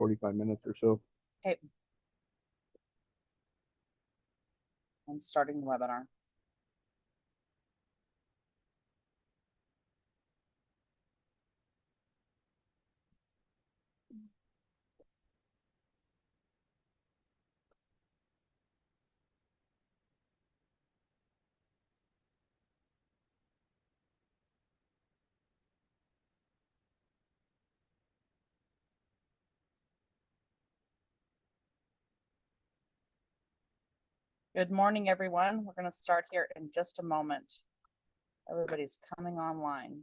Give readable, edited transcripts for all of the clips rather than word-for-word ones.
45 minutes or so. Okay. I'm starting the webinar. Good morning, everyone. We're going to start here in just a moment. Everybody's coming online.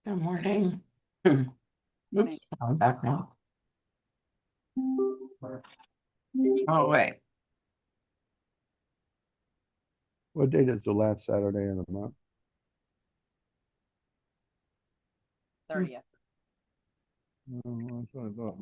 Good morning. Morning. Oops, I'm back now. Oh, wait. What date is the last Saturday of the month? 30th. Oh, that's what I thought.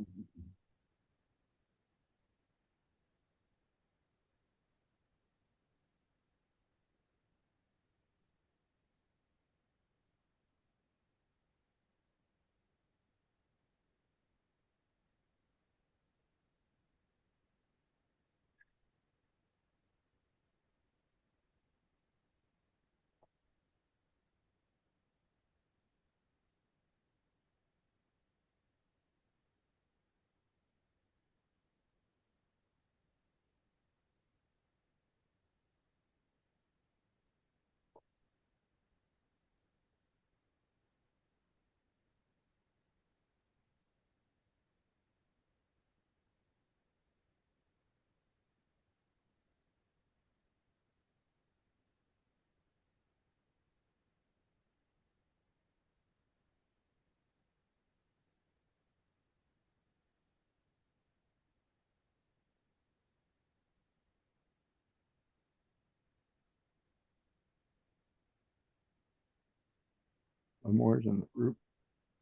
Amore's in the group.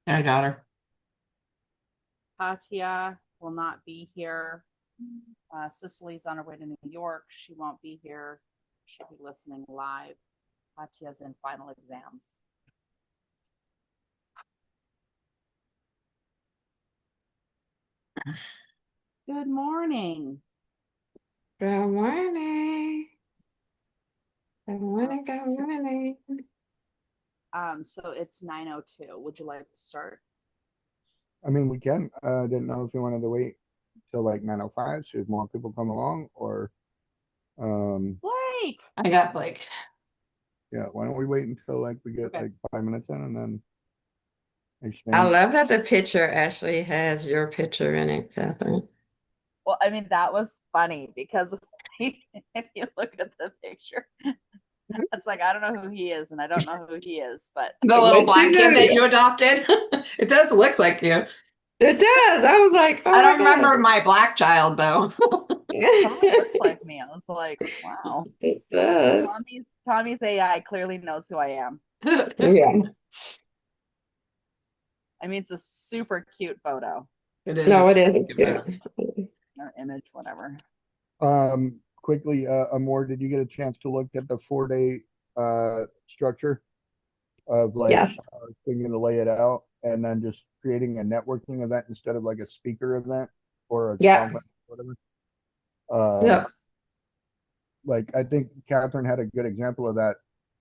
I got her. Katia will not be here. Cicely's on her way to New York. She won't be here. She'll be listening live. Katia's in final exams. Good morning. Good morning. Good morning. Good morning. So it's 9:02. Would you like to start? I mean, we can. Didn't know if you wanted to wait till like 9:05, so if more people come along, or Blake. I got Blake. yeah, why don't we wait until like we get Okay. like 5 minutes in and then I expand. love that the picture actually has your picture in it, Catherine. Well, I mean, that was funny because if you look at the picture, it's like, I don't know who he is and I don't know who he is, but The little But black you kid that do. you adopted. It does look like you. It does. I was like, oh I my don't God. remember my black child though. it totally looks like me. I was like, wow. It does. Tommy's AI clearly knows who I am. Yeah. I mean, it's a super cute photo It is. No, it isn't. Yeah. or image, whatever. Quickly, Amore, did you get a chance to look at the 4-day structure of like Yes. we're going to lay it out and then just creating a networking event instead of like a speaker event or a Yeah. conference, whatever. Yeah. Like I think Catherine had a good example of that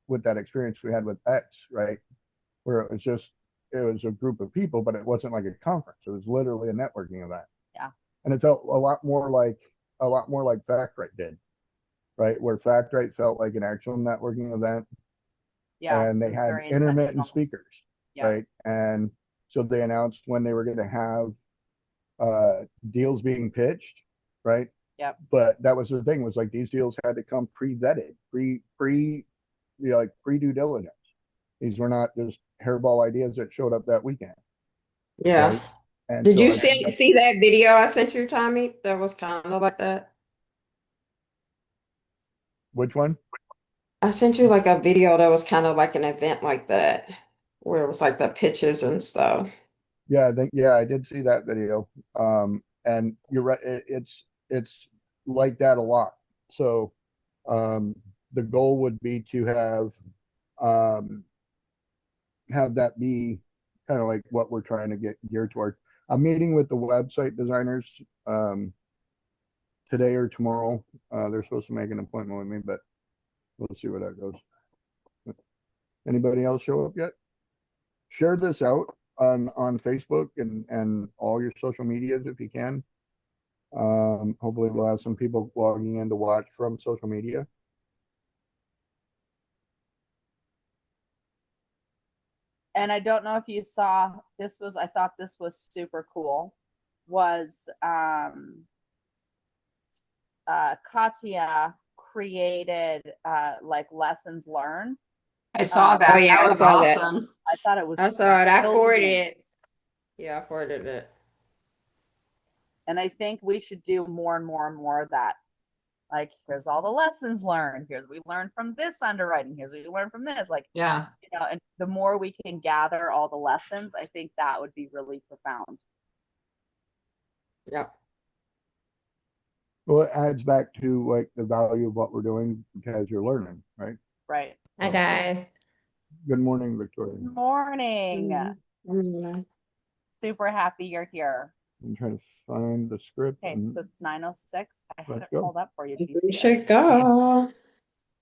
with that experience we had with X, right? Where it was a group of people, but it wasn't like a conference. It was literally a networking event. Yeah. And it felt a lot more like FactRight did, right? Where FactRight felt like an actual networking event. Yeah. And it they was had very intermittent intentional. speakers, Yeah. right? And so they announced when they were going to have deals being pitched, right? Yep. But that was the thing, was like these deals had to come pre-vetted, pre-due diligence. These were not just hairball ideas that showed up that weekend. Yeah. Right? And Did so you I think that's- see that video I sent you, Tommy? That was kind of like that. which one? I sent you like a video that was kind of like an event like that, where it was like the pictures and stuff. Yeah, I think, yeah, I did see that video. And you're right, it's like that a lot. So, the goal would be to um, have that be kind of like what we're trying to get geared toward. I'm meeting with the website designers, today or tomorrow. They're supposed to make an appointment with me, but we'll see where that goes. Anybody else show up yet? Share this out on Facebook and all your social medias if you can. Hopefully we'll have some people logging in to watch from social media. And I don't know if you saw, this was, I thought this was super cool, was Katya created like lessons learned. I saw Oh, that. yeah, That I was saw that. awesome. I thought it was I saw it. I forwarded brilliant. it. Yeah, I forwarded it. And I think we should do more and more and more of that. Like, here's all the lessons learned. Here's we learned from this underwriting. Here's what we learned from this. Like, Yeah. you know, and the more we can gather all the lessons, I think that would be really profound. Yep. Well, it adds back to like the value of what we're doing because you're learning, right? Right. Hi guys. Good morning, Victoria. Good morning. Mhm. Super happy you're here. I'm trying to find the script Okay, and so it's 9:06. I had Let's it go. pulled up for you. Do you We see it? should go.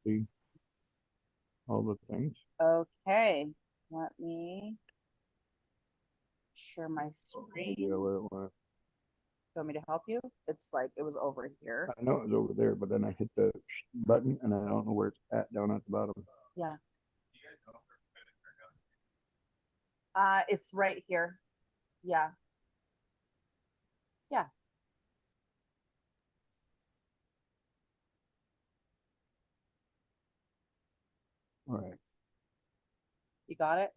see all the things. Okay, let me share my screen. Yeah, You where it went. want me to help you? It's like it was over here. I know it was over there, but then I hit the button and I don't know where it's at down at the bottom. Yeah. It's right here. Yeah. Yeah. All right. You got it?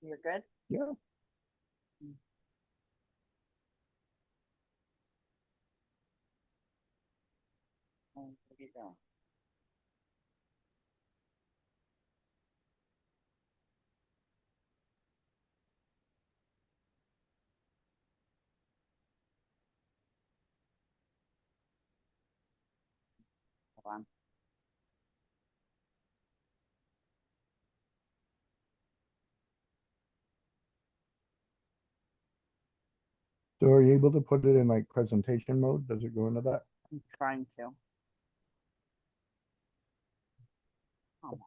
You're good? Yeah. Oh, there you go. Hold on. So are you able to put it in like presentation mode? Does it go into that? I'm trying to. Come on.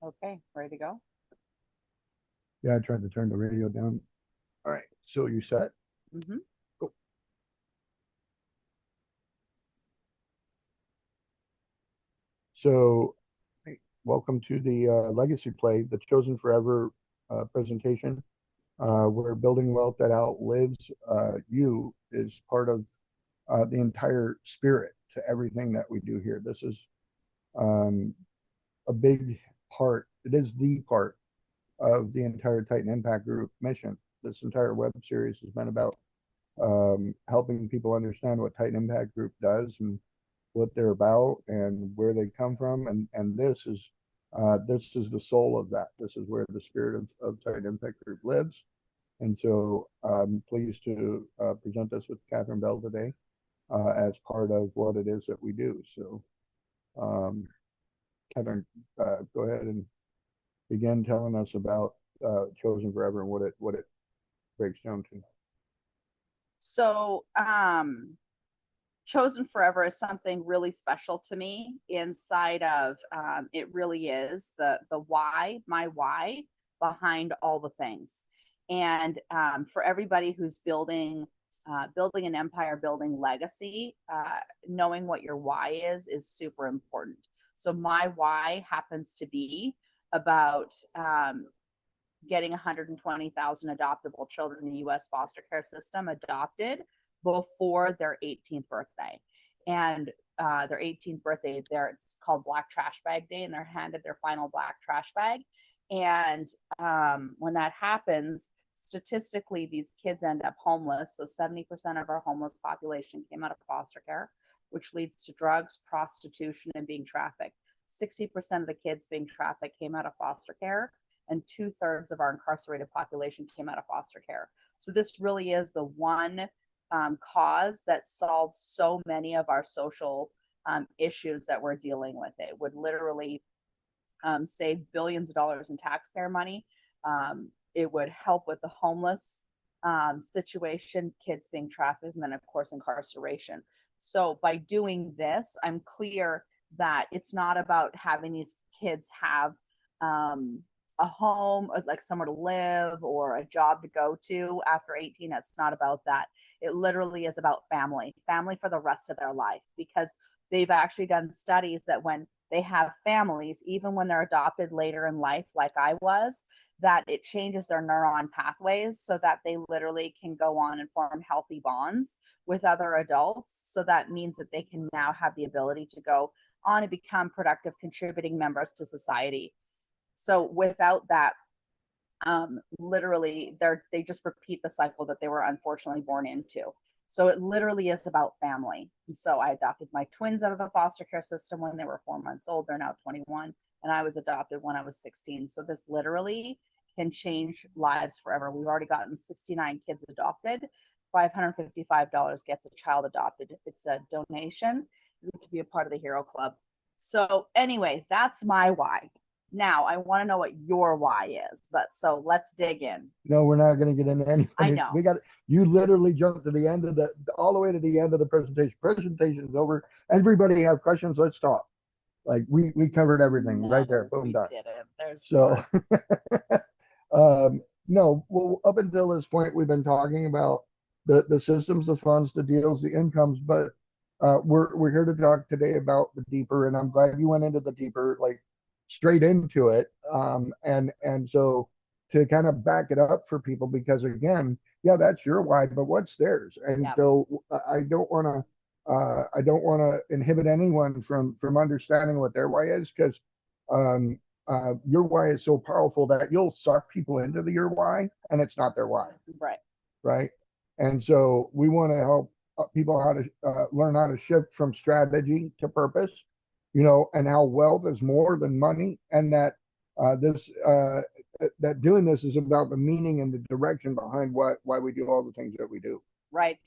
Okay, ready to go? Yeah, I tried to turn the radio down. All right, so you set? Mm-hmm. So, hey, welcome to the Legacy Play, the Chosen Forever presentation. Where building wealth that outlives you is part of the entire spirit to everything that we do here. This is um, a big part. It is the part of the entire Titan Impact Group mission. This entire web series has been about helping people understand what Titan Impact Group does and what they're about and where they come from. And this is the soul of that. This is where the spirit of Titan Impact Group lives. And so I'm pleased to present this with Catherine Bell today as part of what it is that we do. So, Catherine, go ahead and begin telling us about Chosen Forever and what it breaks down to. So, Chosen Forever is something really special to me inside of it really is the why, my why behind all the things. And for everybody who's building an empire, building legacy, knowing what your why is super important. So my why happens to be about getting 120,000 adoptable children in the U.S. foster care system adopted before their 18th birthday. And their 18th birthday, it's called Black Trash Bag Day, and they're handed their final black trash bag. And when that happens, statistically, these kids end up homeless. So 70% of our homeless population came out of foster care, which leads to drugs, prostitution, and being trafficked. 60% of the kids being trafficked came out of foster care, and 2/3 of our incarcerated population came out of foster care. So this really is the one cause that solves so many of our social issues that we're dealing with. It would literally save billions of dollars in taxpayer money. It would help with the homeless situation, kids being trafficked, and then of course incarceration. So by doing this, I'm clear that it's not about having these kids have a home or like somewhere to live or a job to go to after 18. It's not about that. It literally is about family for the rest of their life, because they've actually done studies that when they have families, even when they're adopted later in life, like I was, that it changes their neuron pathways so that they literally can go on and form healthy bonds with other adults. So that means that they can now have the ability to go on and become productive contributing members to society. So without that, literally they just repeat the cycle that they were unfortunately born into. So it literally is about family. And so I adopted my twins out of the foster care system when they were 4 months old. They're now 21, and I was adopted when I was 16. So this literally can change lives forever. We've already gotten 69 kids adopted. $555 gets a child adopted. It's a donation to be a part of the Hero Club. So anyway, that's my why. Now I want to know what your why is, but so let's dig in. No, we're not going to get into any. I know. We got you literally jumped to the end of all the way to the end of the presentation. Presentation is over. Everybody have questions? Let's talk. Like we covered everything right there. Boom, done. So, no, well, up until this point, we've been talking about the systems, the funds, the deals, the incomes, but we're here to talk today about the deeper, and I'm glad you went into the deeper, like straight into it. And so to kind of back it up for people, because again, yeah, that's your why, but what's theirs? And Yep. so I don't want to inhibit anyone from understanding what their why is, because your why is so powerful that you'll suck people into your why, and it's not their why. Right. And so we want to help people how to learn how to shift from strategy to purpose, and how wealth is more than money, and that that doing this is about the meaning and the direction behind why we do all the things that we do. Right.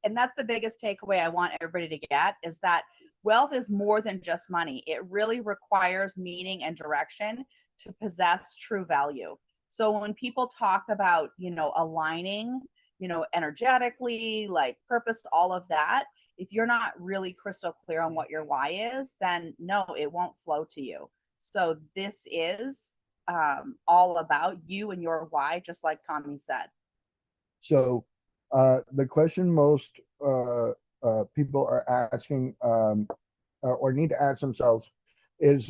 And that's the biggest takeaway I want everybody to get, is that wealth is more than just money. It really requires meaning and direction to possess true value. So when people talk about, aligning, energetically, like purpose, all of that, if you're not really crystal clear on what your why is, then no, it won't flow to you. So this is all about you and your why, just like Tommy said. So, the question most people are asking or need to ask themselves is,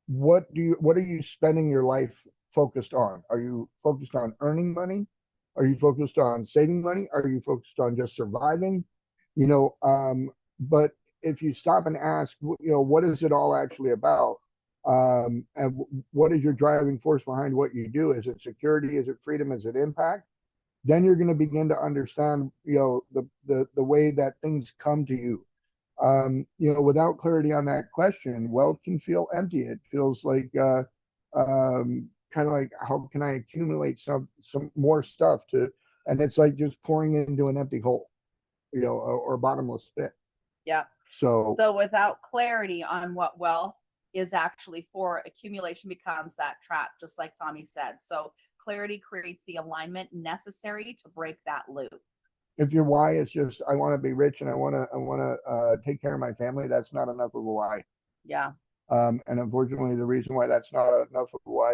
what are you spending your life focused on? Are you focused on earning money? Are you focused on saving money? Are you focused on just surviving? But if you stop and ask, what is it all actually about? And what is your driving force behind what you do? Is it security? Is it freedom? Is it impact? Then you're going to begin to understand, the way that things come to you. Without clarity on that question, wealth can feel empty. It feels like kind of like, how can I accumulate some more stuff and it's like just pouring into an empty hole, or bottomless pit. Yeah. So So without clarity on what wealth is actually for, accumulation becomes that trap, just like Tommy said. So clarity creates the alignment necessary to break that loop. if your why is just, I want to be rich and I want to take care of my family, that's not enough of a why. Yeah. And unfortunately, the reason why that's not enough of a why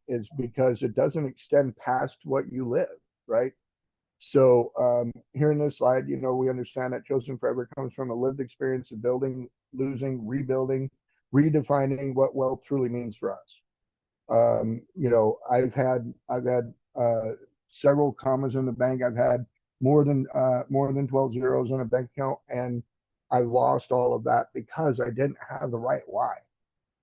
is because it doesn't extend past what you live, right? So here in this slide, we understand that Chosen Forever comes from a lived experience of building, losing, rebuilding, redefining what wealth truly means for us. I've had several commas in the bank. I've had more than 12 zeros in a bank account, and I lost all of that because I didn't have the right why.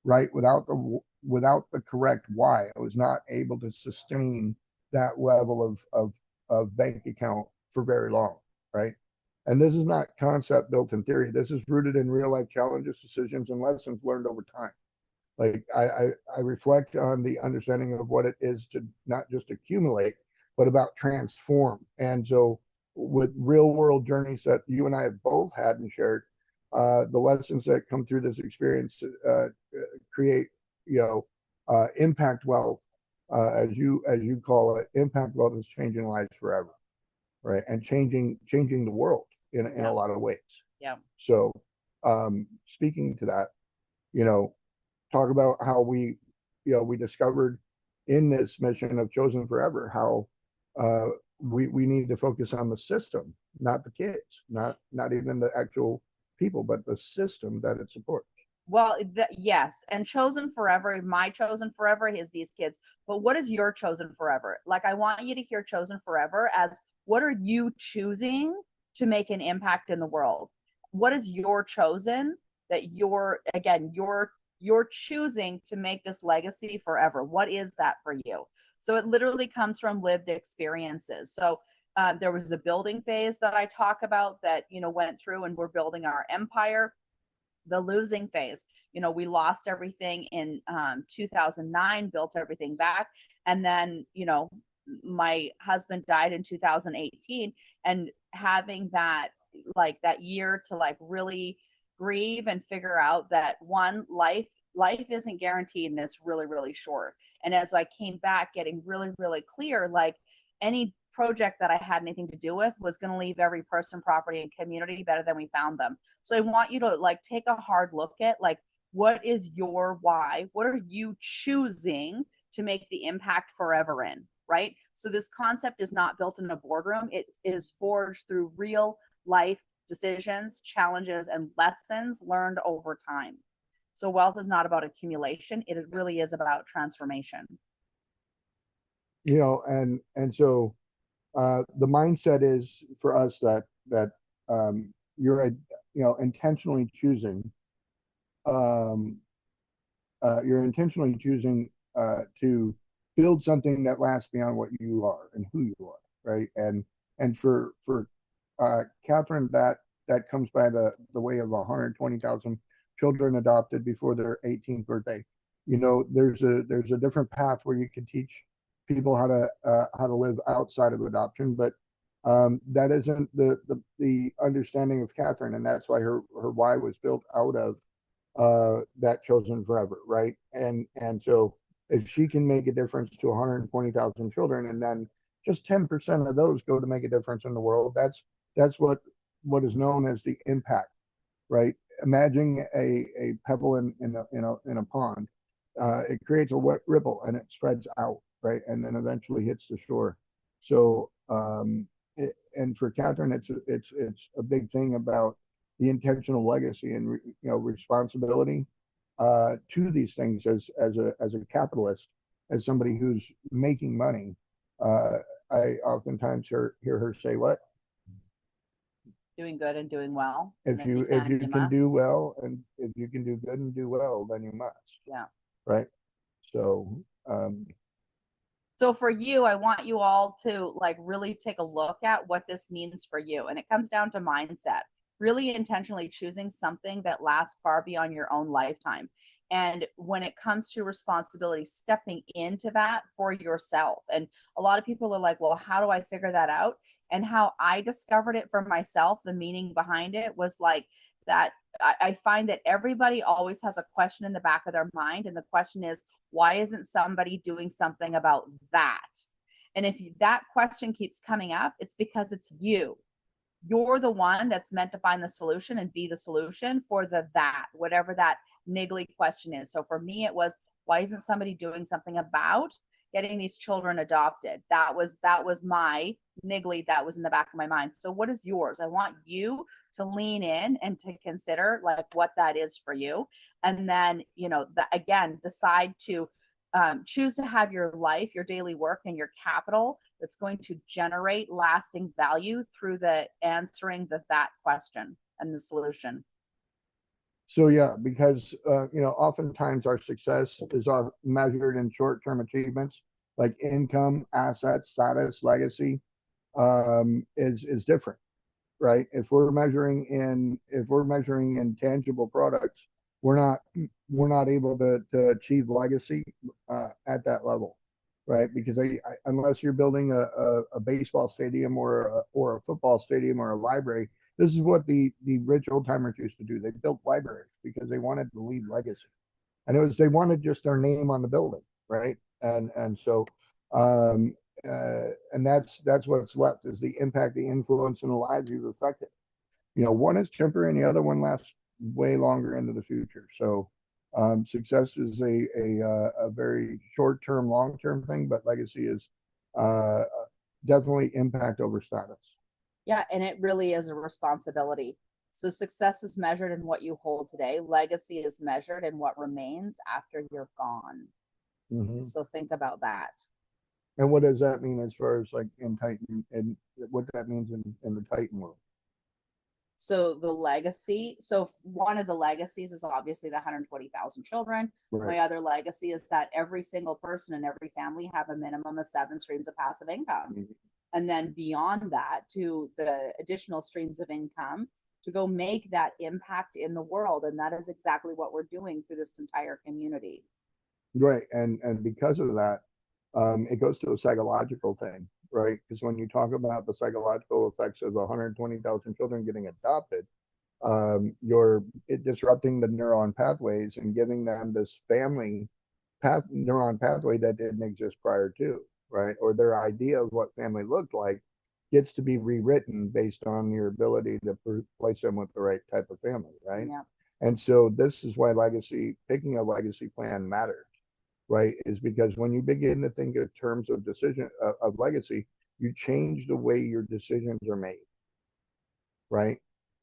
Right? Without the correct why, I was not able to sustain that level of bank account for very long. Right? And this is not concept built in theory. This is rooted in real life challenges, decisions, and lessons learned over time. Like I reflect on the understanding of what it is to not just accumulate, but about transform. And so with real world journeys that you and I have both had and shared, the lessons that come through this experience create, impact wealth, as you call it. Impact wealth is changing lives forever, right? And changing the world in Yeah. a lot of ways. Yeah. So, speaking to that, talk about how we discovered in this mission of Chosen Forever how we need to focus on the system, not the kids, not even the actual people, but the system that it supports. Well, yes, and Chosen Forever, my Chosen Forever is these kids. But what is your Chosen Forever? Like, I want you to hear Chosen Forever as, what are you choosing to make an impact in the world? What is your chosen that you're choosing to make this legacy forever? What is that for you? So it literally comes from lived experiences. So there was a building phase that I talk about that, went through, and we're building our empire. The losing phase, we lost everything in 2009, built everything back. And then, my husband died in 2018, and having that, like, that year to like really grieve and figure out that one, life isn't guaranteed, and it's really, really short. And as I came back, getting really, really clear, like, any project that I had anything to do with was going to leave every person, property, and community better than we found them. So I want you to like take a hard look at, like, what is your why? What are you choosing to make the impact forever in, right? So this concept is not built in a boardroom. It is forged through real life decisions, challenges, and lessons learned over time. So wealth is not about accumulation. It really is about transformation. And so the mindset is for us that you're intentionally choosing to build something that lasts beyond what you are and who you are, right? And for Catherine, that comes by the way of 120,000 children adopted before their 18th birthday. There's a different path where you can teach people how to live outside of adoption, but that isn't the understanding of Catherine, and that's why her why was built out of that Chosen Forever, right? And so if she can make a difference to 120,000 children, and then just 10% of those go to make a difference in the world, that's what is known as the impact, right? imagine a pebble in a pond. It creates a wet ripple and it spreads out, right? And then eventually hits the shore. So, and for Catherine, it's a big thing about the intentional legacy and responsibility to these things as a capitalist, as somebody who's making money. I oftentimes hear her say, "What Doing good and doing well. And if if you you can must. do well, and if you can do good and do well, then you must." Yeah. Right. So, So for you, I want you all to like really take a look at what this means for you. And it comes down to mindset, really intentionally choosing something that lasts far beyond your own lifetime. And when it comes to responsibility, stepping into that for yourself. And a lot of people are like, well, how do I figure that out? And how I discovered it for myself, the meaning behind it was like that. I find that everybody always has a question in the back of their mind. And the question is, why isn't somebody doing something about that? And if that question keeps coming up, it's because it's you. You're the one that's meant to find the solution and be the solution for that, whatever that niggly question is. So for me, it was, why isn't somebody doing something about getting these children adopted? That was my niggly that was in the back of my mind. So what is yours? I want you to lean in and to consider like what that is for you. And then, again, decide to choose to have your life, your daily work, and your capital that's going to generate lasting value through the answering that question and the solution. so yeah, because oftentimes our success is measured in short-term achievements like income, assets, status, legacy, is different, right? If we're measuring in tangible products, we're not able to achieve legacy at that level, right? Because unless you're building a baseball stadium or a football stadium or a library, this is what the rich old timers used to do. They built libraries because they wanted to leave legacy, and they wanted just their name on the building, right? And so and that's what's left is the impact, the influence, and the lives you've affected. One is temporary and the other one lasts way longer into the future. So success is a very short-term, long-term thing, but legacy is uh, definitely impact over status. Yeah, and it really is a responsibility. So success is measured in what you hold today. Legacy is measured in what remains after you're gone. Mhm. So think about that. And what does that mean as far as like in Titan and what that means in the Titan world? So the legacy, so one of the legacies is obviously the 120,000 children. Right. My other legacy is that every single person in every family have a minimum of 7 streams of passive income. Mhm. And then beyond that, to the additional streams of income to go make that impact in the world. And that is exactly what we're doing through this entire community. Right. And because of that, it goes to a psychological thing, right? Because when you talk about the psychological effects of 120,000 children getting adopted, you're disrupting the neuron pathways and giving them this family neuron pathway that didn't exist prior to, right? Or their idea of what family looked like gets to be rewritten based on your ability to place them with the right type of family, right? Yeah. And so this is why picking a legacy plan matters, right? Is because when you begin to think in terms of decision of legacy, you change the way your decisions are made, right?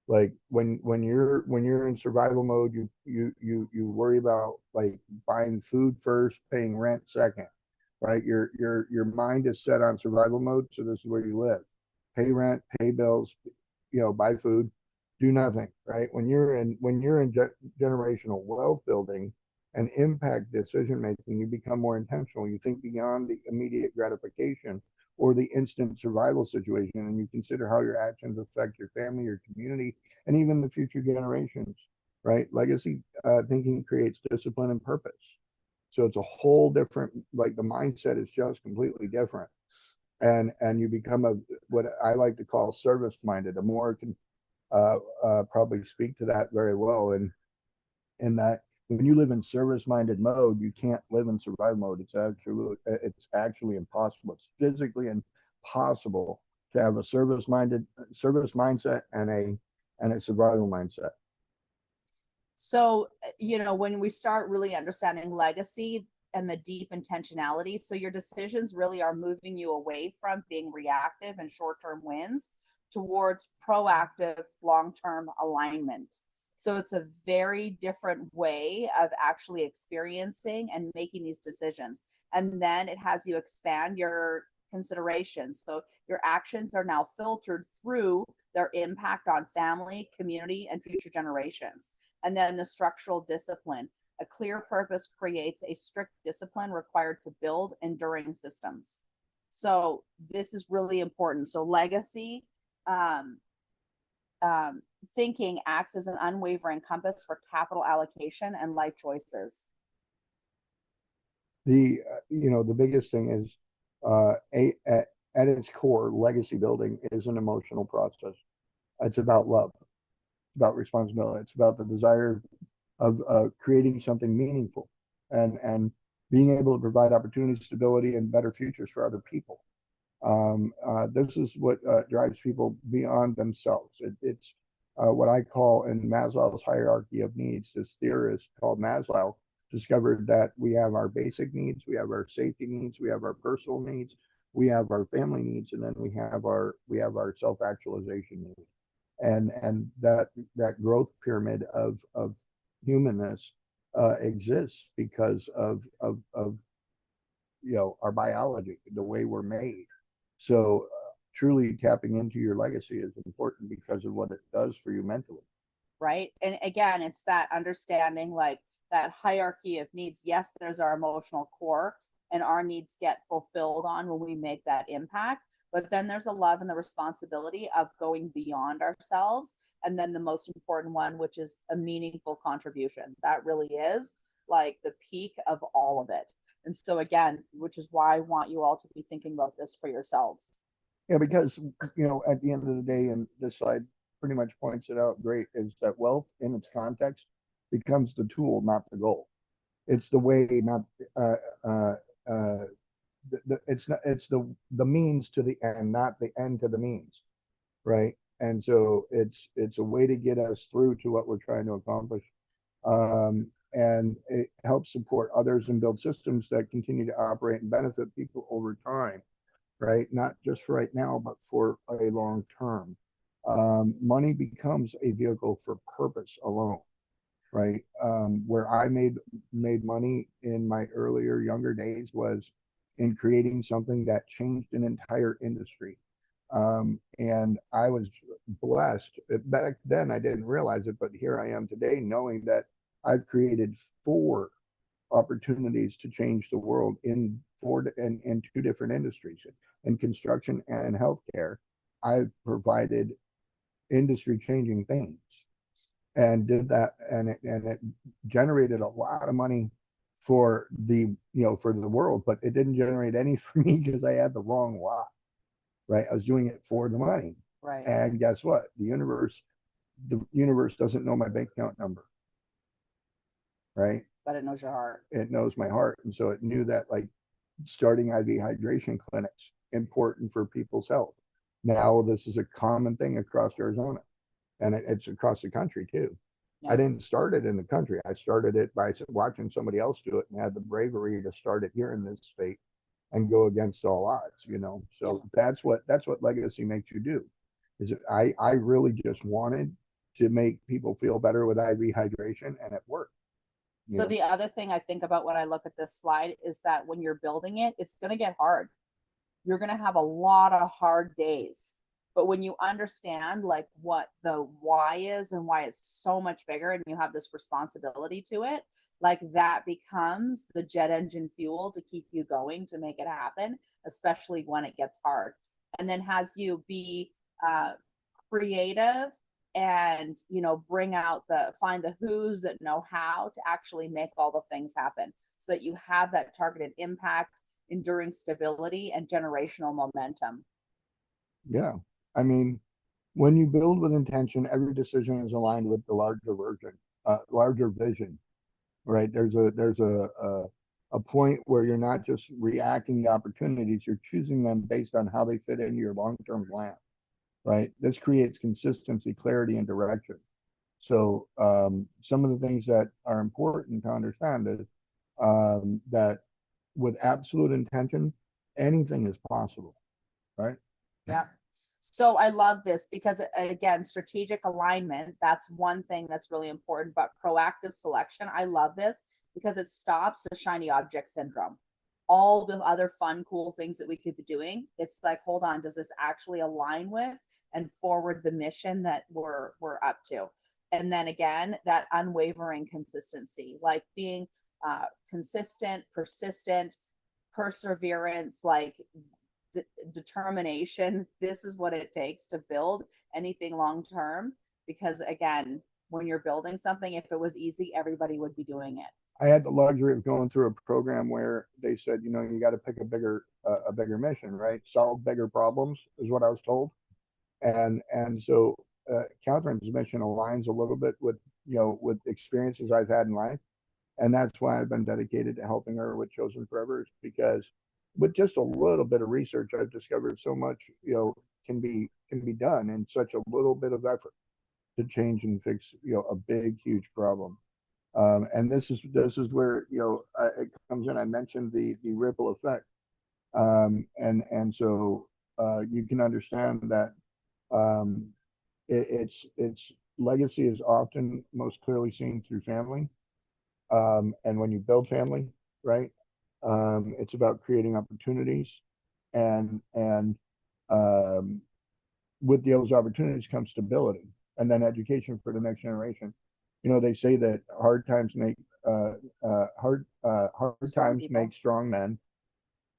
Like when you're in survival mode, you worry about like buying food first, paying rent second, right? Your mind is set on survival mode, so this is where you live. Pay rent, pay bills, buy food, do nothing, right? When you're in generational wealth building and impact decision making, you become more intentional. You think beyond the immediate gratification or the instant survival situation, and you consider how your actions affect your family, your community, and even the future generations, right? Legacy thinking creates discipline and purpose. So it's a whole different, like the mindset is just completely different. And you become what I like to call service minded. Amor can probably speak to that very well. And in that when you live in service minded mode, you can't live in survival mode. It's actually impossible. It's physically impossible to have a service mindset and a survival mindset. So, when we start really understanding legacy and the deep intentionality, so your decisions really are moving you away from being reactive and short term wins towards proactive long term alignment. So, it's a very different way of actually experiencing and making these decisions. And then it has you expand your considerations. So, your actions are now filtered through their impact on family, community, and future generations. And then the structural discipline. A clear purpose creates a strict discipline required to build enduring systems. So this is really important. So legacy um, thinking acts as an unwavering compass for capital allocation and life choices. The biggest thing is at its core, legacy building is an emotional process. It's about love, it's about responsibility, it's about the desire of creating something meaningful and being able to provide opportunity, stability, and better futures for other people. This is what drives people beyond themselves. It's what I call in Maslow's hierarchy of needs. This theorist called Maslow discovered that we have our basic needs, we have our safety needs, we have our personal needs, we have our family needs, and then we have our self-actualization needs. And that growth pyramid of humanness exists because of our biology, the way we're made. So truly tapping into your legacy is important because of what it does for you mentally. Right. And again, it's that understanding, like that hierarchy of needs. Yes, there's our emotional core, and our needs get fulfilled on when we make that impact. But then there's a love and the responsibility of going beyond ourselves. And then the most important one, which is a meaningful contribution. That really is like the peak of all of it. And so again, which is why I want you all to be thinking about this for yourselves. Yeah, because at the end of the day, and this slide pretty much points it out great, is that wealth in its context becomes the tool, not the goal. It's the way, not it's the means to the end, not the end to the means, right? And so it's a way to get us through to what we're trying to accomplish, and it helps support others and build systems that continue to operate and benefit people over time, right? Not just for right now, but for a long term. Money becomes a vehicle for purpose alone, right? Where I made money in my earlier, younger days was in creating something that changed an entire industry. And I was blessed. Back then, I didn't realize it, but here I am today, knowing that I've created 4 opportunities to change the world in two different industries, in construction and in healthcare. I've provided industry changing things and did that, and it generated a lot of money for the world, but it didn't generate any for me because I had the wrong why, right? I was doing it for the money. Right. And guess what? The universe doesn't know my bank account number, right? But it knows your heart. It knows my heart. And so it knew that, like, starting IV hydration clinics important for people's health. Now this is a common thing across Arizona, and it's across the country too. Yeah. I didn't start it in the country. I started it by watching somebody else do it and had the bravery to start it here in this state and go against all odds, So that's what legacy makes you do. I really just wanted to make people feel better with IV hydration, and it worked. So the other thing I think about when I look at this slide is that when you're building it, it's going to get hard. You're going to have a lot of hard days. But when you understand like what the why is and why it's so much bigger, and you have this responsibility to it, like that becomes the jet engine fuel to keep you going, to make it happen, especially when it gets hard. And then has you be creative and find the who's that know how to actually make all the things happen, so that you have that targeted impact, enduring stability, and generational momentum. Yeah. I mean, when you build with intention, every decision is aligned with the larger vision, right? There's a point where you're not just reacting to opportunities, you're choosing them based on how they fit into your long-term plan, right? This creates consistency, clarity, and direction. So some of the things that are important to understand is that with absolute intention, anything is possible, right? Yeah. So I love this because again, strategic alignment, that's one thing that's really important, but proactive selection, I love this because it stops the shiny object syndrome. All the other fun, cool things that we could be doing, it's like, hold on, does this actually align with and forward the mission that we're up to? And then again, that unwavering consistency, like being consistent, persistent, perseverance, like determination. This is what it takes to build anything long term. Because again, when you're building something, if it was easy, everybody would be doing it. I had the luxury of going through a program where they said, you know, you got to pick a bigger mission, right? Solve bigger problems is what I was told. And so Catherine's mission aligns a little bit with, you know, with experiences I've had in life. And that's why I've been dedicated to helping her with Chosen Forever, is because with just a little bit of research, I've discovered so much, you know, can be done in such a little bit of effort to change and fix, you know, a big, huge problem. And this is where, you know, it comes in. I mentioned the ripple effect. And so you can understand that it's legacy is often most clearly seen through family. And when you build family, right, it's about creating opportunities, and with those opportunities comes stability, and then education for the next generation. You know, they say that hard times make hard times people. make strong men.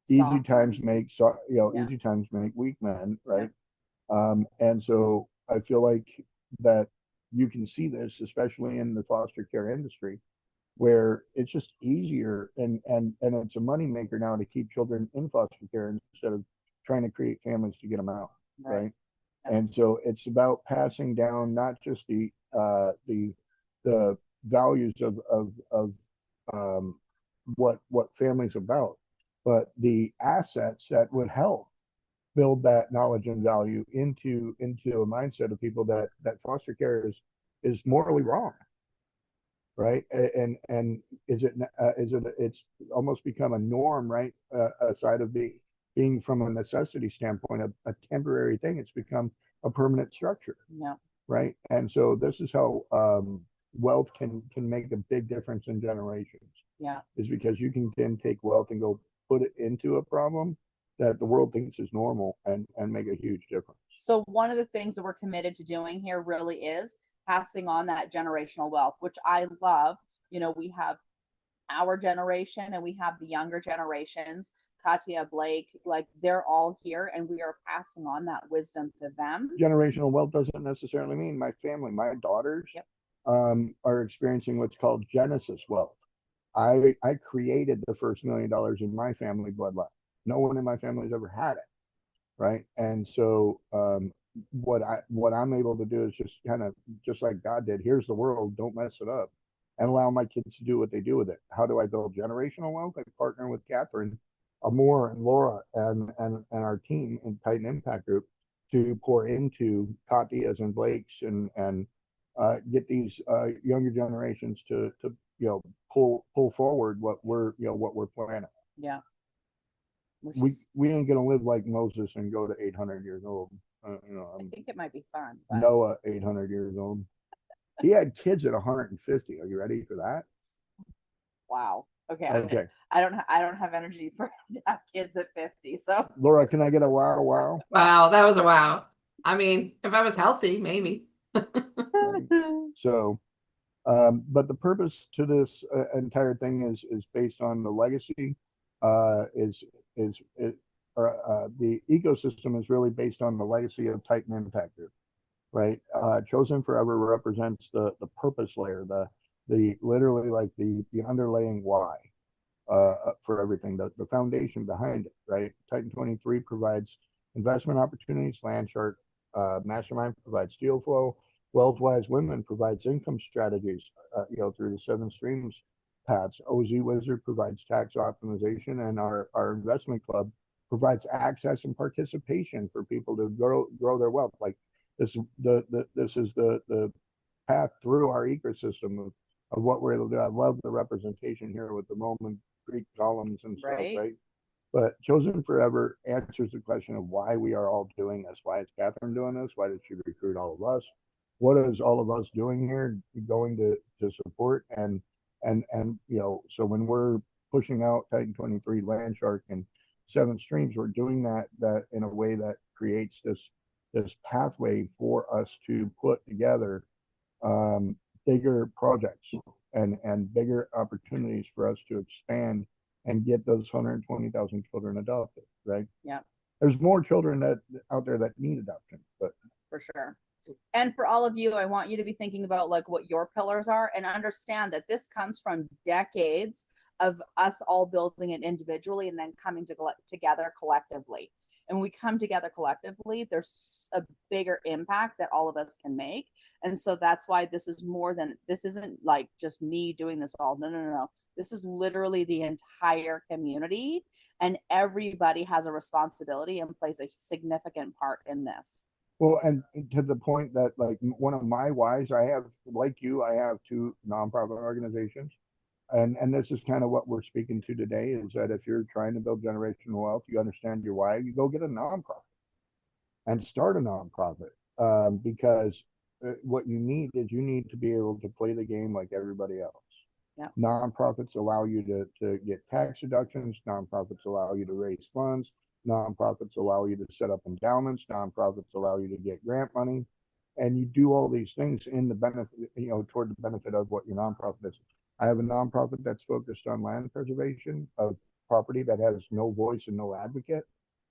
Easy Soft times ones. make Yeah. easy times make weak men, right? And so I feel like that you can see this, especially in the foster care industry, where it's just easier and it's a moneymaker now to keep children in foster care instead of trying to create families to get them out, right? Yeah. And so it's about passing down not just the values of what family's about, but the assets that would help build that knowledge and value into a mindset of people that foster care is morally wrong, right? And is it it's almost become a norm, right? Aside of being from a necessity standpoint, a temporary thing, it's become a permanent structure, Yeah. right? And so this is how wealth can make a big difference in generations, Yeah. is because you can then take wealth and go put it into a problem that the world thinks is normal and make a huge difference. So one of the things that we're committed to doing here really is passing on that generational wealth, which I love. You know, we have our generation and we have the younger generations, Katya, Blake, like they're all here and we are passing on that wisdom to them. Generational wealth doesn't necessarily mean my family. My daughters Yep. are experiencing what's called Genesis wealth. I created the first $1 million in my family bloodline. No one in my family has ever had it, right? And so what I'm able to do is just kind of just like God did. Here's the world, don't mess it up, and allow my kids to do what they do with it. How do I build generational wealth? I partner with Catherine, Amor, and Laura, and our team in Titan Impact Group to pour into Katya's and Blake's and get these younger generations to you know pull forward what we're planning. Yeah. Which We is, we ain't gonna live like Moses and go to 800 years old. You know, I think it might be fun. But Noah 800 years old. He had kids at 150. Are you ready for that? wow. Okay. Okay, I don't have energy for to have kids at 50. So Laura, can I get a wow wow? Wow, that was a wow. I mean, if I was healthy, maybe. So, but the purpose to this entire thing is based on the legacy. Is it the ecosystem is really based on the legacy of Titan Impact Group, right? Chosen Forever represents the purpose layer, the literally like the underlying why for everything, the foundation behind it, right? Titan 23 provides investment opportunities, Landchart Mastermind provides deal flow, Wealthwise Women provides income strategies, you know, through the 7 streams paths. OZ Wizard provides tax optimization, and our investment club provides access and participation for people to grow their wealth. Like this is the path through our ecosystem of what we're able to do. I love the representation here with the Roman Greek columns and stuff, Right. right? But Chosen Forever answers the question of why we are all doing this. Why is Catherine doing this? Why did she recruit all of us? What is all of us doing here, going to support and so when we're pushing out Titan 23, Land Shark, and Seven Streams, we're doing that in a way that creates this pathway for us to put together bigger projects and bigger opportunities for us to expand and get those 120,000 children adopted, right? Yeah. There's more children that out there that need adoption, but For sure. And for all of you, I want you to be thinking about like what your pillars are and understand that this comes from decades of us all building it individually and then coming together collectively. And when we come together collectively, there's a bigger impact that all of us can make. And so that's why this is more than, this isn't like just me doing this all. No. This is literally the entire community, and everybody has a responsibility and plays a significant part in this. well, and to the point that like one of my whys, I have, like you, I have two nonprofit organizations. And this is kind of what we're speaking to today, is that if you're trying to build generational wealth, you understand your why, you go get a nonprofit and start a nonprofit. Because what you need is you need to be able to play the game like everybody else. Yeah. Nonprofits allow you to get tax deductions. Nonprofits allow you to raise funds. Nonprofits allow you to set up endowments. Nonprofits allow you to get grant money. And you do all these things in the benefit, toward the benefit of what your nonprofit is. I have a nonprofit that's focused on land preservation of property that has no voice and no advocate.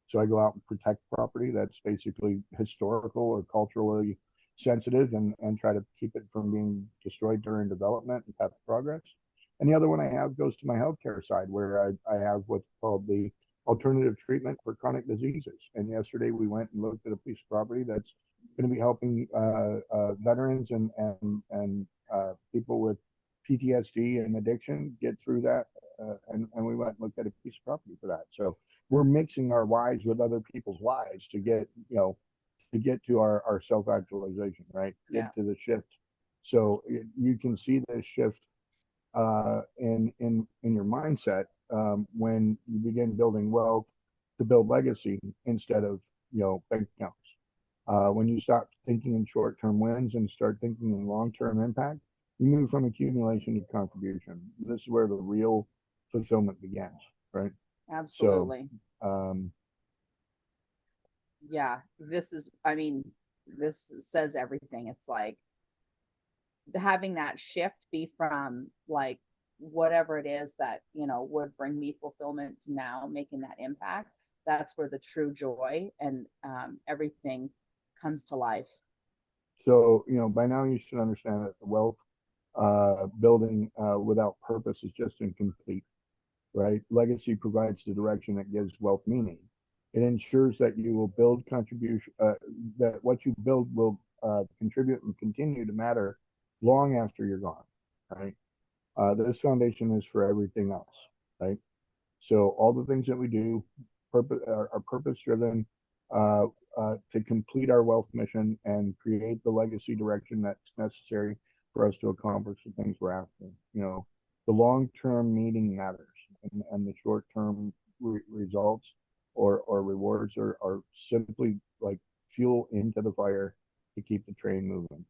So I go out and protect property that's basically historical or culturally sensitive and try to keep it from being destroyed during development and path of progress. And the other one I have goes to my healthcare side, where I have what's called the alternative treatment for chronic diseases. And yesterday we went and looked at a piece of property that's going to be helping veterans and people with PTSD and addiction get through that. And we went and looked at a piece of property for that. So we're mixing our whys with other people's whys to get, to our self-actualization, right? Yeah. Get to the shift. So you can see this shift in your mindset when you begin building wealth to build legacy instead of, bank accounts. When you stop thinking in short-term wins and start thinking in long-term impact, you move from accumulation to contribution. This is where the real fulfillment begins, right? Absolutely. Um, Yeah, this says everything. It's like having that shift be from like whatever it is that, would bring me fulfillment to now making that impact. That's where the true joy and everything comes to life. so, by now you should understand that the wealth building without purpose is just incomplete, right? Legacy provides the direction that gives wealth meaning. It ensures that you will build contribution, that what you build will contribute and continue to matter long after you're gone, right? This foundation is for everything else, right? So all the things that we do are purpose driven to complete our wealth mission and create the legacy direction that's necessary for us to accomplish the things we're after. The long-term meaning matters, and the short-term results or rewards are simply like fuel into the fire to keep the train moving.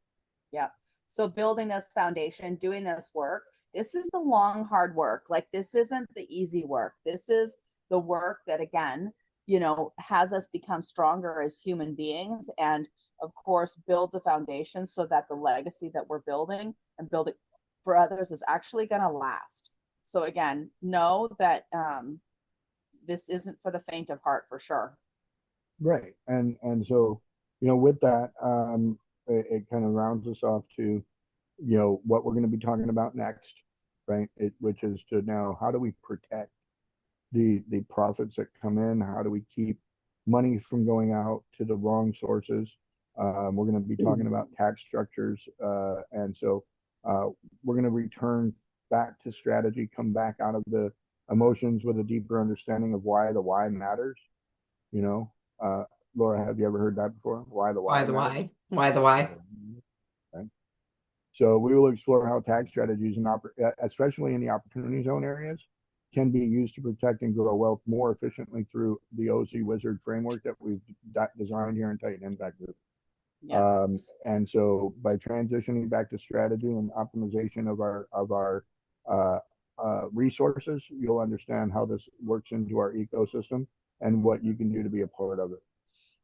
Yeah. So building this foundation, doing this work, this is the long, hard work. Like this isn't the easy work. This is the work that, again, has us become stronger as human beings, and of course builds a foundation so that the legacy that we're building and building for others is actually going to last. So again, know that this isn't for the faint of heart, for sure. Right. And so, with that, it kind of rounds us off to, what we're going to be talking about next, right? Which is to now, how do we protect the profits that come in? How do we keep money from going out to the wrong sources? We're going to be talking about tax structures. And so we're going to return back to strategy, come back out of the emotions with a deeper understanding of why the why matters. Laura, have you ever heard that before? Why the why? Why the why? Why the why? Okay. So we will explore how tax strategies and especially in the opportunity zone areas can be used to protect and grow wealth more efficiently through the OZ Wizard framework that we've designed here in Titan Impact Group. Yeah. And so by transitioning back to strategy and optimization of our resources, you'll understand how this works into our ecosystem and what you can do to be a part of it.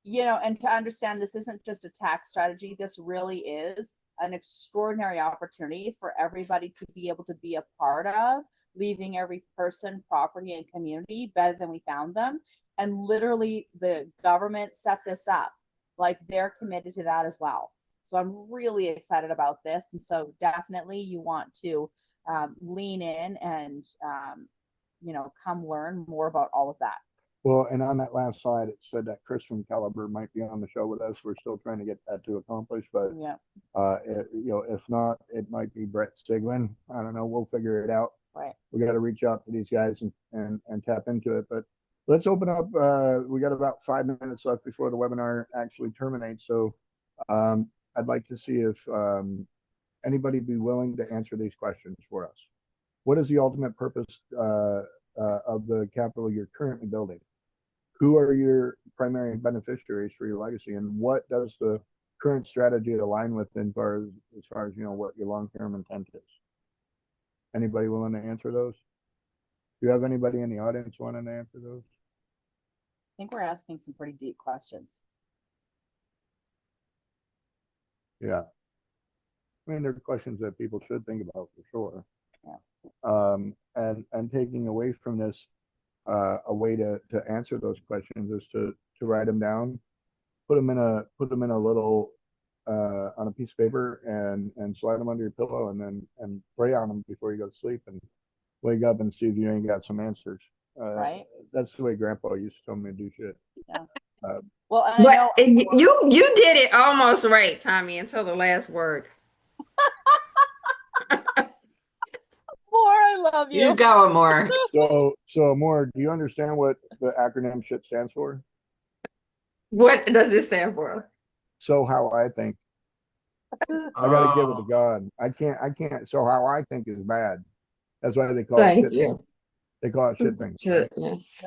You know, and to understand this isn't just a tax strategy, this really is an extraordinary opportunity for everybody to be able to be a part of, leaving every person, property, and community better than we found them. And literally, the government set this up, like they're committed to that as well. So I'm really excited about this. And so definitely you want to lean in and, you know, come learn more about all of that. Well, and on that last slide, it said that Chris from Caliber might be on the show with us. We're still trying to get that to accomplish, but Yeah. you know, if not, it might be Brett Stigman. I don't know. We'll figure it out. Right. We got to reach out to these guys and tap into it. But let's open up. We got about 5 minutes left before the webinar actually terminates. So I'd like to see if anybody be willing to answer these questions for us. What is the ultimate purpose of the capital you're currently building? Who are your primary beneficiaries for your legacy, and what does the current strategy align with as far as you know what your long-term intent is? Anybody willing to answer those? Do you have anybody in the audience wanting to answer those? I think we're asking some pretty deep questions. Yeah. I mean, they're questions that people should think about for sure. Yeah. And taking away from this, a way to answer those questions is to write them down, put them in a little on a piece of paper and slide them under your pillow and pray on them before you go to sleep and wake up and see if you ain't got some answers. Right. That's the way Grandpa used to tell me to do shit. Yeah. Well, and I know But you did it almost right, Tommy, until the last word. more. I love You you. go, Amor. So more, do you understand what the acronym SHIT stands for? What does it stand for? So how I think. I gotta give it to God. I can't. So how I think is bad. That's why they call it Thank shit. you. They call it shit things. Right? Goodness.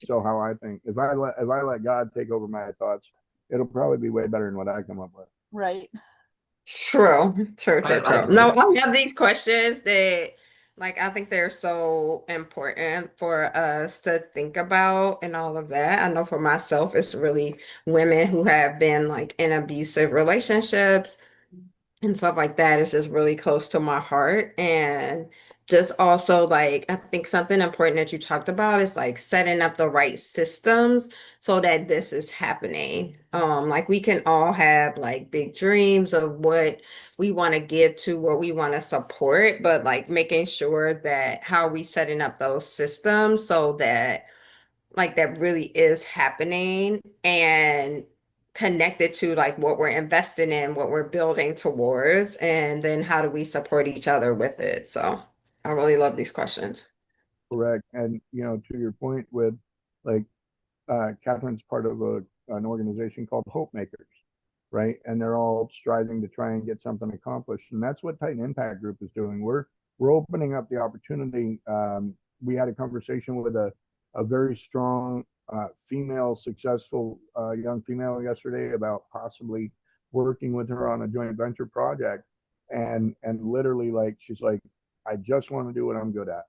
So how I think. If I let God take over my thoughts, it'll probably be way better than what I come up with. Right. True. Quite No, likely. I love these questions that like I think they're so important for us to think about and all of that. I know for myself, it's really women who have been like in abusive relationships and stuff like that is just really close to my heart. And just also like I think something important that you talked about is like setting up the right systems so that this is happening. Like we can all have like big dreams of what we want to give to, what we want to support, but like making sure that how are we setting up those systems so that like that really is happening and connected to like what we're investing in, what we're building towards, and then how do we support each other with it. So I really love these questions. Correct. And you know, to your point with like Catherine's part of an organization called Hope Makers, right? And they're all striving to try and get something accomplished. And that's what Titan Impact Group is doing. We're opening up the opportunity. We had a conversation with a very strong female, successful young female yesterday about possibly working with her on a joint venture project. And literally like she's like, I just want to do what I'm good at.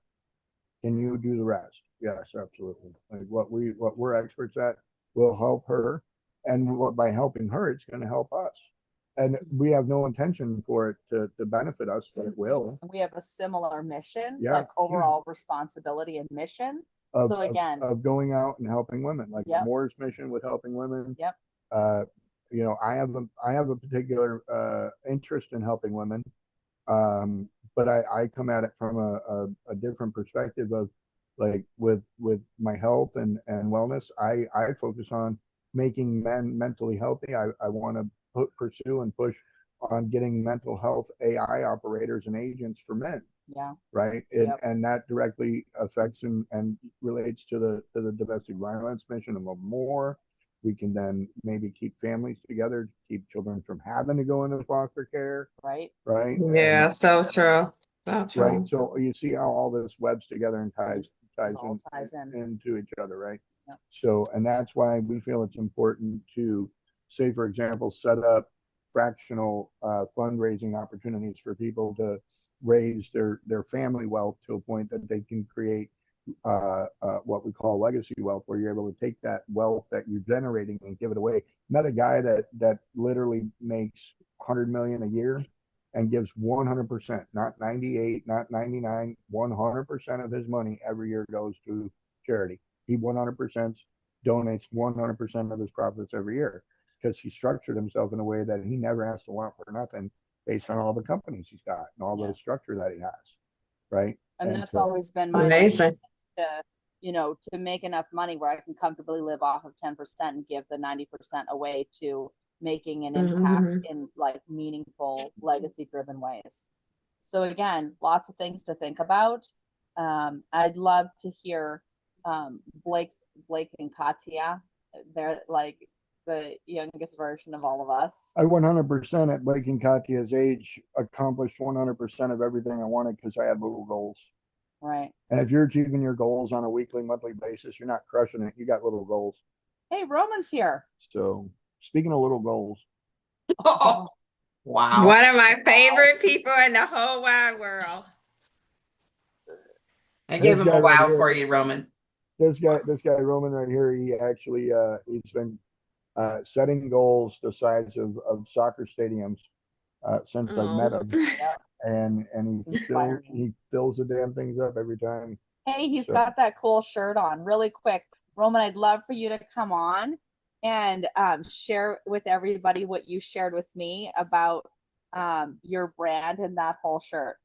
Can you do the rest? Yes, absolutely. Like what we're experts at will help her. And by helping her, it's going to help us. And we have no intention for it to benefit us, but it will. We have a similar mission, Yeah, like overall responsibility and mission. So again, of going out and helping women, like Yep. Moore's mission with helping women. Yep. You know, I have a particular interest in helping women. But I come at it from a different perspective of like with my health and wellness. I focus on making men mentally healthy. I want to pursue and push on getting mental health AI operators and agents for men. yeah, Right. Yep. And that directly affects and relates to the domestic violence mission of more, we can then maybe keep families together, keep children from having to go into foster care, Right? right? Yeah, so true. So true. Right, so you see how all this webs together and ties All ties in. into each other, right? Yep. So, and that's why we feel it's important to, say, for example, set up fractional fundraising opportunities for people to raise their family wealth to a point that they can create what we call legacy wealth, where you're able to take that wealth that you're generating and give it away. Another guy that literally makes 100 million a year and gives 100%, not 98, not 99, 100% of his money every year goes to charity. He 100% donates 100% of his profits every year, because he structured himself in a way that he never has to want for nothing, based on all the companies he's got and all Yeah. the structure that he has, right? And that's so, always been my Amazing. to, to make enough money where I can comfortably live off of 10% and give the 90% away to making an impact in like meaningful legacy driven ways. So again, lots of things to think about. I'd love to hear Blake and Katya. They're like the youngest version of all of us. I 100% at Blake and Katya's age accomplished 100% of everything I wanted because I had little goals. Right. And if you're achieving your goals on a weekly, monthly basis, you're not crushing it. You got little goals. Hey, Roman's here. So speaking of little goals, Oh, wow. One of my favorite people in the whole wide world. I gave This him guy a right wow here. for you, Roman. this guy Roman right here, he actually he's been setting goals the size of soccer stadiums since I met him, Yep. and It's inspiring. he fills the damn things up every time. Hey, he's So- got that cool shirt on. Really quick, Roman, I'd love for you to come on and share with everybody what you shared with me about your brand and that whole shirt.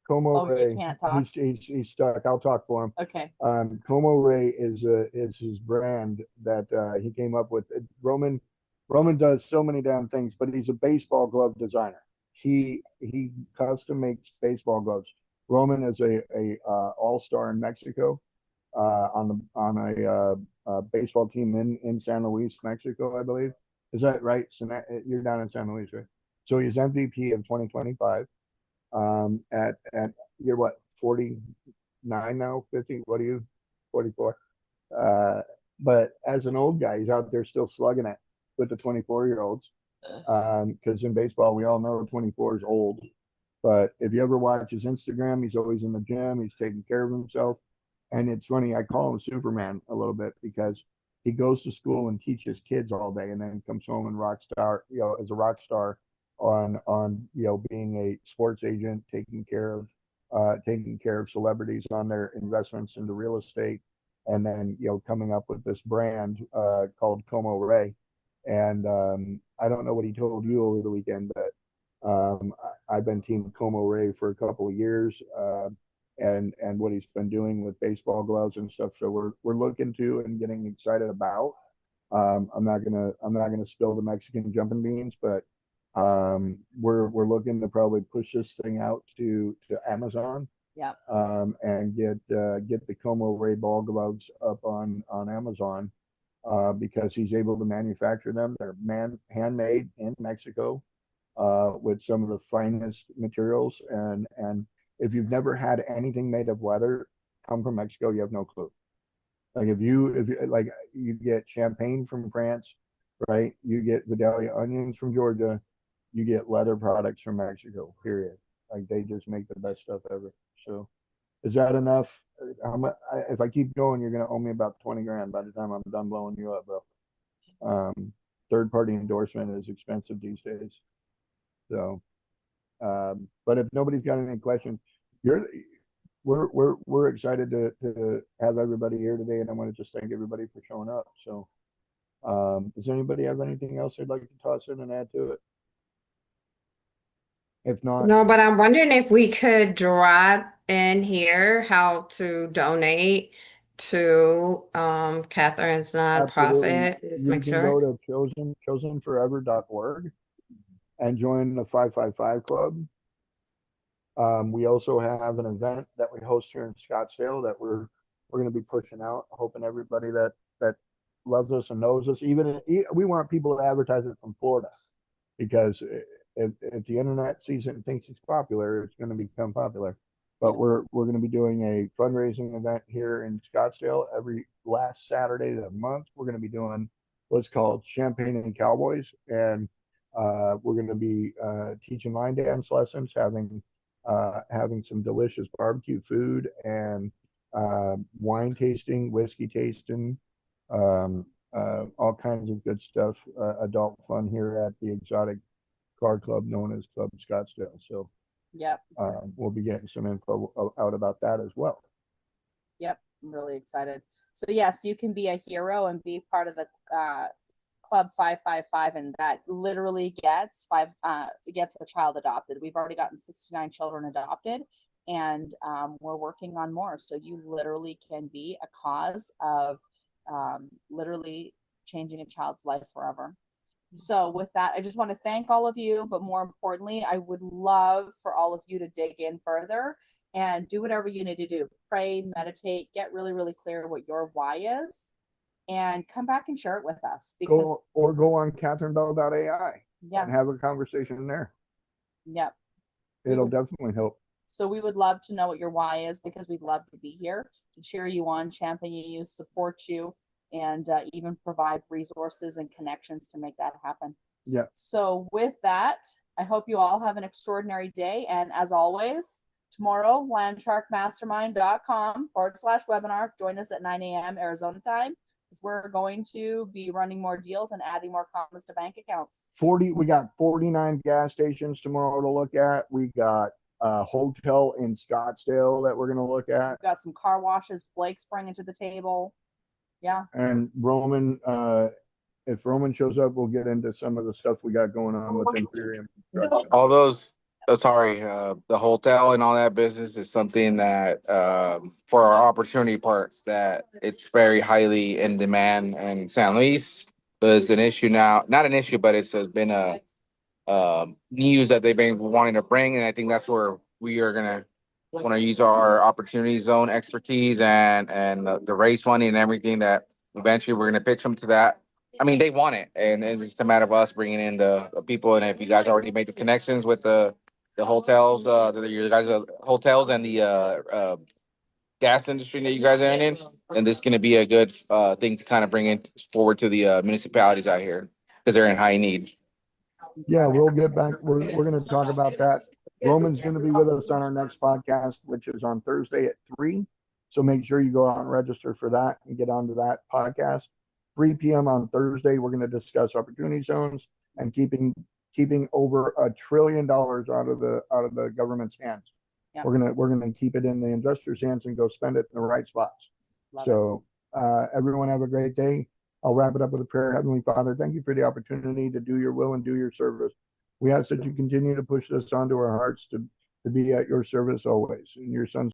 Como Oh, you Ray, can't talk? he's stuck. I'll talk for him. Okay. Como Ray is his brand that he came up with. Roman does so many damn things, but he's a baseball glove designer. He custom makes baseball gloves. Roman is a all-star in Mexico on a baseball team in San Luis, Mexico, I believe. Is that right? So you're down in San Luis, right? So he's MVP of 2025. At you're what, 49 now, 50? What are you? 44. But as an old guy, he's out there still slugging it with the 24-year-olds. Because in baseball, we all know 24 is old. But if you ever watch his Instagram, he's always in the gym. He's taking care of himself. And it's funny, I call him Superman a little bit because he goes to school and teaches kids all day and then comes home and rock star, as a rock star on being a sports agent, taking care of celebrities on their investments into real estate, and then coming up with this brand called Como Ray. And I don't know what he told you over the weekend, but I've been team Como Ray for a couple of years, and what he's been doing with baseball gloves and stuff. So we're looking to and getting excited about. I'm not gonna spill the Mexican jumping beans, but we're looking to probably push this thing out to Amazon. Yep. And get the Como Ray ball gloves up on Amazon, because he's able to manufacture them. They're handmade in Mexico, with some of the finest materials. And if you've never had anything made of leather come from Mexico, you have no clue. Like if you like, you get champagne from France, right? You get Vidalia onions from Georgia. You get leather products from Mexico, period. Like they just make the best stuff ever. So is that enough? If I keep going, you're going to owe me about 20 grand by the time I'm done blowing you up, bro. Third party endorsement is expensive these days. So, but if nobody's got any questions, we're excited to have everybody here today. And I want to just thank everybody for showing up. So, does anybody have anything else they'd like to toss in and add to it? If not, No, but I'm wondering if we could drop in here how to donate to Catherine's absolutely, nonprofit. Just you make can sure. go to chosenforever.org and join the 555 Club. We also have an event that we host here in Scottsdale that we're going to be pushing out, hoping everybody that loves us and knows us. We want people to advertise it from Florida, because if the internet sees it and thinks it's popular, it's going to become popular. But we're going to be doing a fundraising event here in Scottsdale every last Saturday of the month. We're going to be doing what's called Champagne and Cowboys, and we're going to be teaching line dance lessons, having some delicious barbecue food, and wine tasting, whiskey tasting, all kinds of good stuff, adult fun here at the exotic car club known as Club Scottsdale. So Yep. we'll be getting some info out about that as well. Yep. I'm really excited. So yes, you can be a hero and be part of the Club 555, and that literally gets a child adopted. We've already gotten 69 children adopted, and we're working on more. So you literally can be a cause of literally changing a child's life forever. So with that, I just want to thank all of you, but more importantly, I would love for all of you to dig in further and do whatever you need to do. Pray, meditate, get really, really clear what your why is, and come back and share it with us. Because Go on catherinebell.ai yeah, and have a conversation there. yep. It'll definitely help. So we would love to know what your why is, because we'd love to be here to cheer you on, champion you, support you, and even provide resources and connections to make that happen. Yeah. So with that, I hope you all have an extraordinary day. And as always, tomorrow, landsharkmastermind.com/webinar. Join us at 9 a.m. Arizona time. We're going to be running more deals and adding more commas to bank accounts. We got 49 gas stations tomorrow to look at. We got a hotel in Scottsdale that we're going to look at. We've got some car washes Blake's bringing to the table. Yeah. And Roman, if Roman shows up, we'll get into some of the stuff we got going on with Imperium. All those, the hotel and all that business is something that, for our opportunity part, that it's very highly in demand. And San Luis is an issue now, not an issue, but it's been a news that they've been wanting to bring. And I think that's where we are going to want to use our opportunity zone expertise and the race money and everything, that eventually we're going to pitch them to that. I mean, they want it, and it's just a matter of us bringing in the people. And if you guys already made the connections with the hotels, your guys' hotels and the gas industry that you guys are in, then this is going to be a good thing to kind of bring it forward to the municipalities out here, because they're in high need. Yeah, we'll get back. We're going to talk about that. Roman's going to be with us on our next podcast, which is on Thursday at 3. So make sure you go out and register for that and get onto that podcast. 3 p.m. on Thursday, we're going to discuss opportunity zones and keeping over $1 trillion out of the government's hands. Yeah. We're gonna keep it in the investors' hands and go spend it in the right spots. Love So everyone have a great day. I'll wrap it up with a prayer. Heavenly Father, thank you for the opportunity to do your will and do your service. We ask that you continue to push this onto our hearts to be at your service always. In your son's